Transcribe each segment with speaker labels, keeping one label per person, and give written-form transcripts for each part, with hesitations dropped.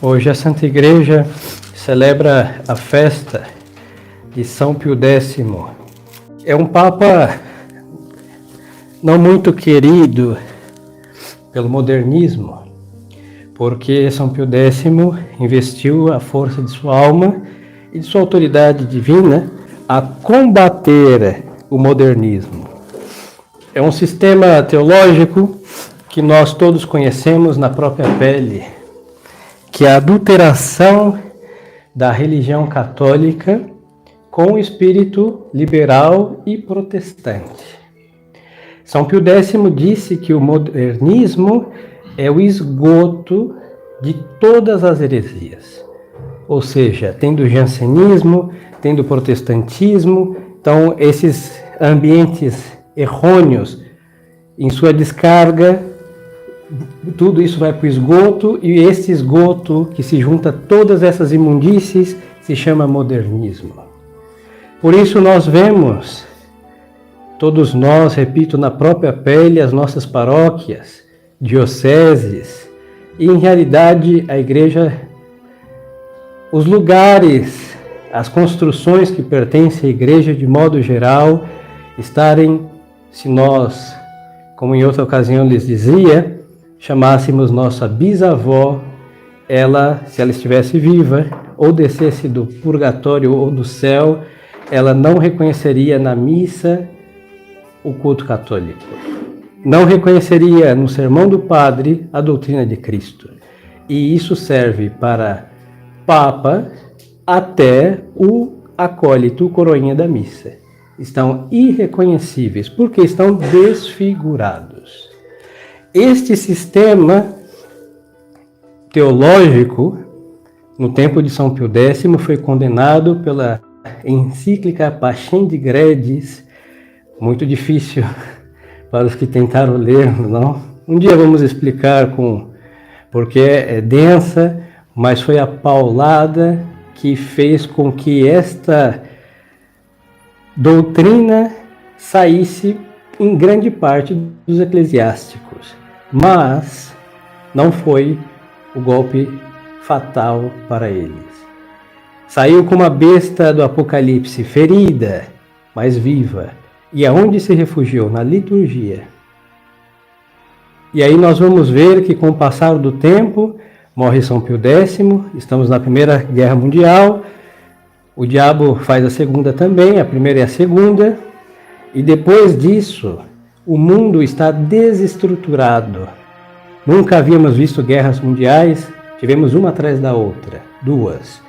Speaker 1: Hoje a Santa Igreja celebra a festa de São Pio X. É um Papa não muito querido pelo modernismo, porque São Pio X investiu a força de sua alma e de sua autoridade divina a combater o modernismo. É um sistema teológico que nós todos conhecemos na própria pele, que é a adulteração da religião católica com o espírito liberal e protestante. São Pio X disse que o modernismo é o esgoto de todas as heresias. Ou seja, tem do jansenismo, tem do protestantismo, então esses ambientes errôneos, em sua descarga, tudo isso vai para o esgoto, e esse esgoto que se junta a todas essas imundícies se chama modernismo. Por isso nós vemos, todos nós, repito, na própria pele, as nossas paróquias, dioceses, e em realidade a igreja, os lugares, as construções que pertencem à igreja de modo geral, estarem, se nós, como em outra ocasião lhes dizia, chamássemos nossa bisavó, ela, se ela estivesse viva, ou descesse do purgatório ou do céu, ela não reconheceria na missa o culto católico. Não reconheceria no sermão do padre a doutrina de Cristo. E isso serve para Papa até o acólito, o coroinha da missa. Estão irreconhecíveis, porque estão desfigurados. Este sistema teológico, no tempo de São Pio X, foi condenado pela encíclica Pacem de Gredis, muito difícil para os que tentaram ler, não? Um dia vamos explicar porque é densa, mas foi a paulada que fez com que esta doutrina saísse em grande parte dos eclesiásticos. Mas não foi o golpe fatal para eles. Saiu como a besta do Apocalipse, ferida, mas viva. E aonde se refugiou? Na liturgia. E aí nós vamos ver que com o passar do tempo, morre São Pio X, estamos na Primeira Guerra Mundial, o diabo faz a segunda também, a primeira e a segunda, e depois disso, o mundo está desestruturado. Nunca havíamos visto guerras mundiais, tivemos uma atrás da outra, duas.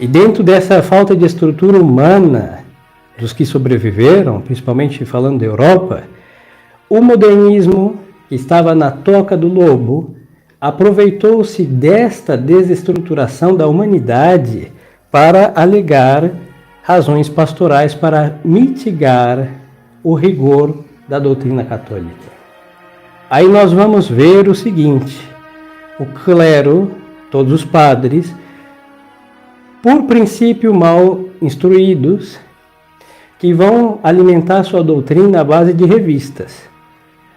Speaker 1: E dentro dessa falta de estrutura humana dos que sobreviveram, principalmente falando da Europa, o modernismo, que estava na toca do lobo, aproveitou-se desta desestruturação da humanidade para alegar razões pastorais para mitigar o rigor da doutrina católica. Aí nós vamos ver o seguinte: o clero, todos os padres, por princípio mal instruídos, que vão alimentar sua doutrina à base de revistas.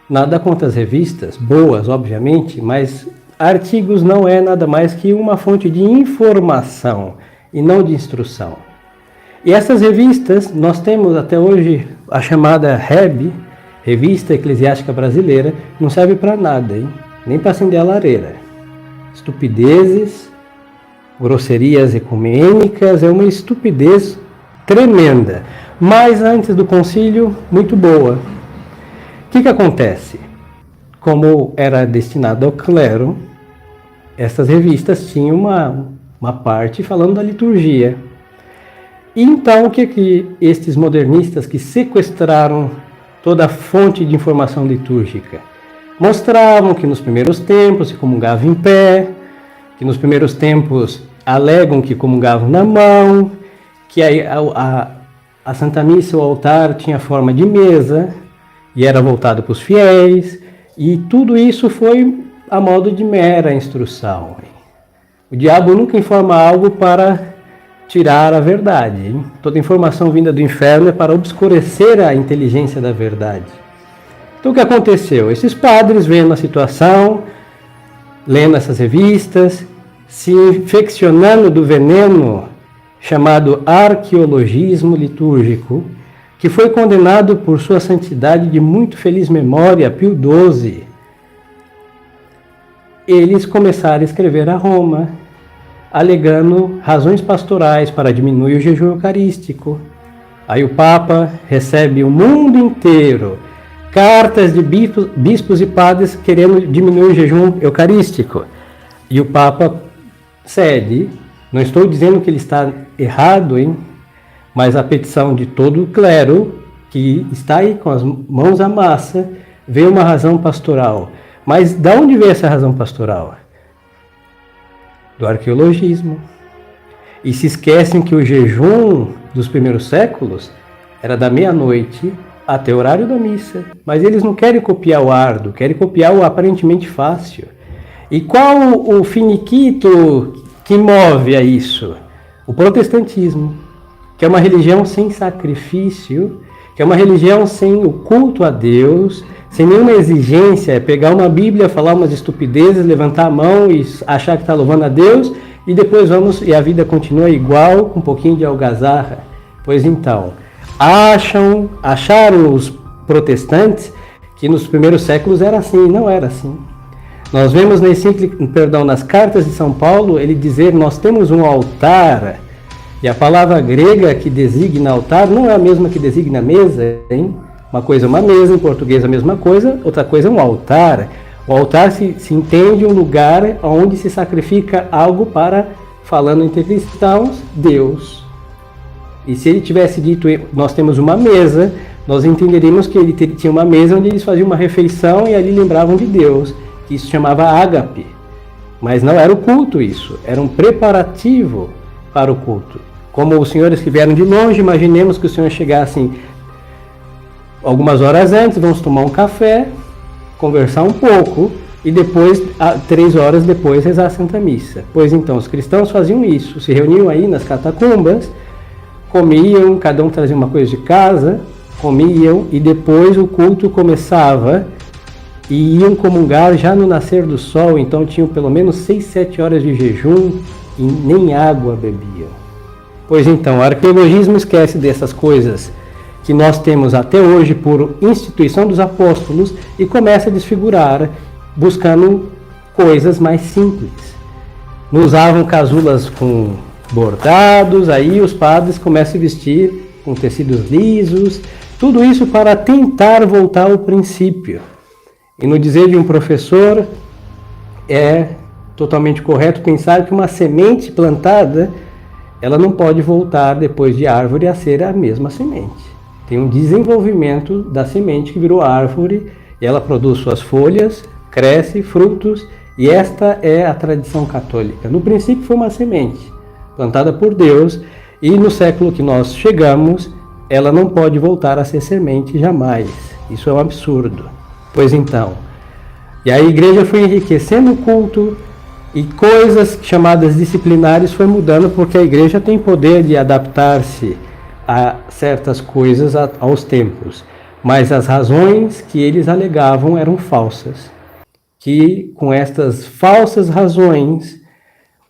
Speaker 1: Nada contra as revistas, boas, obviamente, mas artigos não é nada mais que uma fonte de informação e não de instrução. E essas revistas, nós temos até hoje a chamada REB, Revista Eclesiástica Brasileira, não serve para nada, hein? Nem para acender a lareira. Estupidezes, grosserias ecumênicas, é uma estupidez tremenda. Mas antes do concílio, muito boa. O que acontece? Como era destinado ao clero, essas revistas tinham uma parte falando da liturgia. E então, o que estes modernistas que sequestraram toda a fonte de informação litúrgica mostravam? Que nos primeiros tempos se comungava em pé, que nos primeiros tempos alegam que comungavam na mão, que a Santa Missa, o altar, tinha forma de mesa e era voltado para os fiéis, e tudo isso foi a modo de mera instrução. O diabo nunca informa algo para tirar a verdade, hein? Toda informação vinda do inferno é para obscurecer a inteligência da verdade. Então o que aconteceu? Esses padres vendo a situação, lendo essas revistas, se infeccionando do veneno chamado arqueologismo litúrgico, que foi condenado por sua santidade de muito feliz memória, Pio XII. Eles começaram a escrever a Roma, alegando razões pastorais para diminuir o jejum eucarístico. Aí o Papa recebe o mundo inteiro cartas de bispos e padres querendo diminuir o jejum eucarístico. E o Papa cede. Não estou dizendo que ele está errado, hein? Mas a petição de todo o clero, que está aí com as mãos à massa, vê uma razão pastoral. Mas de onde veio essa razão pastoral? Do arqueologismo. E se esquecem que o jejum dos primeiros séculos era da meia-noite até o horário da missa. Mas eles não querem copiar o árduo, querem copiar o aparentemente fácil. E qual o finiquito que move a isso? O protestantismo, que é uma religião sem sacrifício, que é uma religião sem o culto a Deus, sem nenhuma exigência, é pegar uma Bíblia, falar umas estupidezes, levantar a mão e achar que está louvando a Deus, e depois e a vida continua igual, com um pouquinho de algazarra. Pois então, acharam os protestantes que nos primeiros séculos era assim, não era assim. Nós vemos nas cartas de São Paulo, ele dizer, nós temos um altar, e a palavra grega que designa altar não é a mesma que designa mesa, hein? Uma coisa é uma mesa, em português a mesma coisa, outra coisa é um altar. O altar se entende um lugar onde se sacrifica algo para, falando entre cristãos, Deus. E se ele tivesse dito, nós temos uma mesa, nós entenderíamos que ele tinha uma mesa onde eles faziam uma refeição e ali lembravam de Deus. Isso chamava ágape. Mas não era o culto isso, era um preparativo para o culto. Como os senhores que vieram de longe, imaginemos que os senhores chegassem algumas horas antes, vamos tomar um café, conversar um pouco e depois, 3 horas depois, rezar a Santa Missa. Pois então, os cristãos faziam isso, se reuniam aí nas catacumbas, comiam, cada um trazia uma coisa de casa, comiam e depois o culto começava e iam comungar já no nascer do sol, então tinham pelo menos 6, 7 horas de jejum e nem água bebiam. Pois então, o arqueologismo esquece dessas coisas que nós temos até hoje por instituição dos apóstolos e começa a desfigurar, buscando coisas mais simples. Não usavam casulas com bordados, aí os padres começam a vestir com tecidos lisos, tudo isso para tentar voltar ao princípio. E no dizer de um professor, é totalmente correto pensar que uma semente plantada, ela não pode voltar depois de árvore a ser a mesma semente. Tem um desenvolvimento da semente que virou árvore, e ela produz suas folhas, cresce, frutos, e esta é a tradição católica. No princípio foi uma semente, plantada por Deus, e no século que nós chegamos, ela não pode voltar a ser semente jamais. Isso é um absurdo. Pois então, e a igreja foi enriquecendo o culto, e coisas chamadas disciplinares foi mudando, porque a igreja tem poder de adaptar-se a certas coisas aos tempos, mas as razões que eles alegavam eram falsas, que com estas falsas razões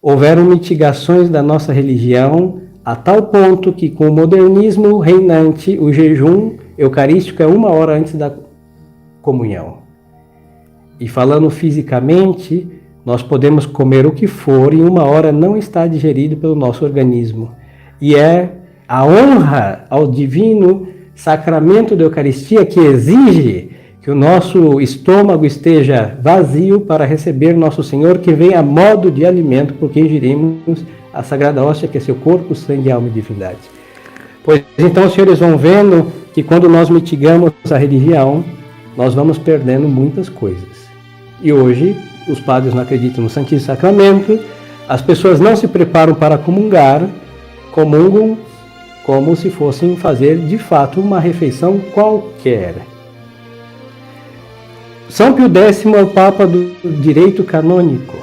Speaker 1: houveram mitigações da nossa religião a tal ponto que com o modernismo reinante o jejum eucarístico é 1 hora antes da comunhão. E falando fisicamente, nós podemos comer o que for e 1 hora não está digerido pelo nosso organismo. E é a honra ao divino sacramento da Eucaristia que exige que o nosso estômago esteja vazio para receber nosso Senhor, que vem a modo de alimento, porque ingerimos a Sagrada Hóstia, que é seu corpo, sangue, alma e divindade. Pois então os senhores vão vendo que quando nós mitigamos a religião, nós vamos perdendo muitas coisas. E hoje, os padres não acreditam no Santíssimo Sacramento, as pessoas não se preparam para comungar, comungam como se fossem fazer de fato uma refeição qualquer. São Pio X é o Papa do direito canônico.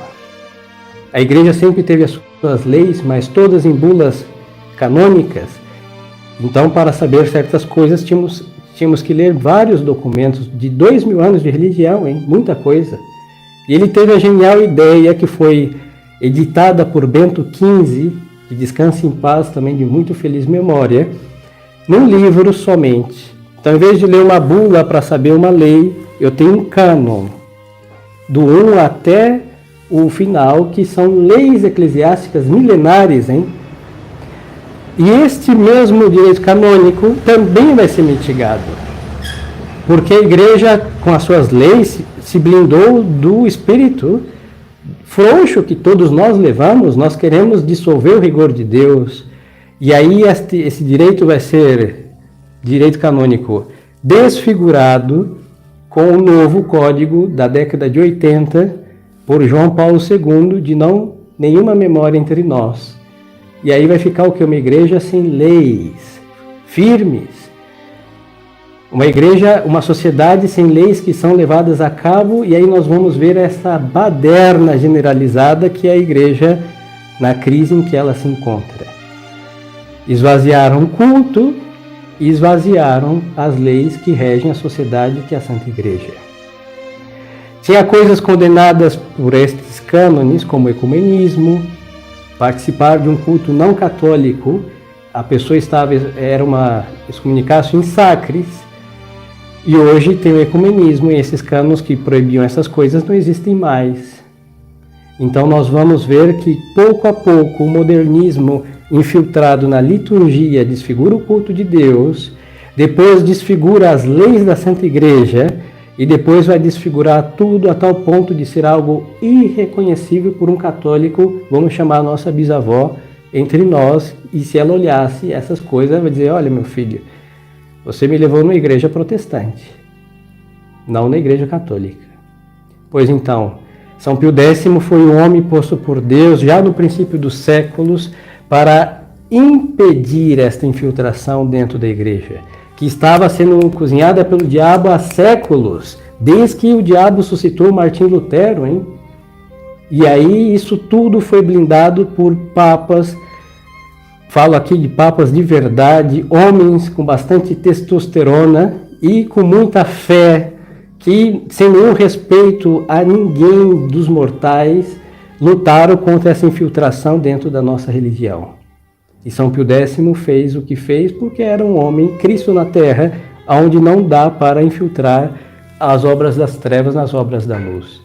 Speaker 1: A Igreja sempre teve as suas leis, mas todas em bulas canônicas. Então, para saber certas coisas, tínhamos que ler vários documentos de 2000 anos de religião, hein? Muita coisa. E ele teve a genial ideia que foi editada por Bento XV, que descansa em paz também de muito feliz memória, num livro somente. Então, em vez de ler uma bula para saber uma lei, eu tenho um cânon, do 1 até o final, que são leis eclesiásticas milenares, hein? E este mesmo direito canônico também vai ser mitigado, porque a igreja, com as suas leis, se blindou do espírito frouxo que todos nós levamos. Nós queremos dissolver o rigor de Deus, e aí esse direito vai ser direito canônico desfigurado com o novo código da década de 80 por João Paulo II, de não nenhuma memória entre nós. E aí vai ficar o que? Uma igreja sem leis firmes. Uma igreja, uma sociedade sem leis que são levadas a cabo, e aí nós vamos ver essa baderna generalizada que é a igreja na crise em que ela se encontra. Esvaziaram o culto e esvaziaram as leis que regem a sociedade, que é a Santa Igreja. Tinha coisas condenadas por estes cânones, como o ecumenismo, participar de um culto não católico, a pessoa era uma excomunicatio in sacris, e hoje tem o ecumenismo, e esses cânones que proibiam essas coisas não existem mais. Então nós vamos ver que pouco a pouco o modernismo infiltrado na liturgia desfigura o culto de Deus, depois desfigura as leis da Santa Igreja, e depois vai desfigurar tudo a tal ponto de ser algo irreconhecível por um católico, vamos chamar a nossa bisavó, entre nós, e se ela olhasse essas coisas, ela vai dizer: olha, meu filho, você me levou numa igreja protestante, não na igreja católica. Pois então, São Pio X foi um homem posto por Deus, já no princípio dos séculos, para impedir esta infiltração dentro da igreja, que estava sendo cozinhada pelo diabo há séculos, desde que o diabo suscitou Martim Lutero, hein? E aí isso tudo foi blindado por papas, falo aqui de papas de verdade, homens com bastante testosterona e com muita fé, que sem nenhum respeito a ninguém dos mortais, lutaram contra essa infiltração dentro da nossa religião. E São Pio X fez o que fez porque era um homem, Cristo na Terra, onde não dá para infiltrar as obras das trevas nas obras da luz.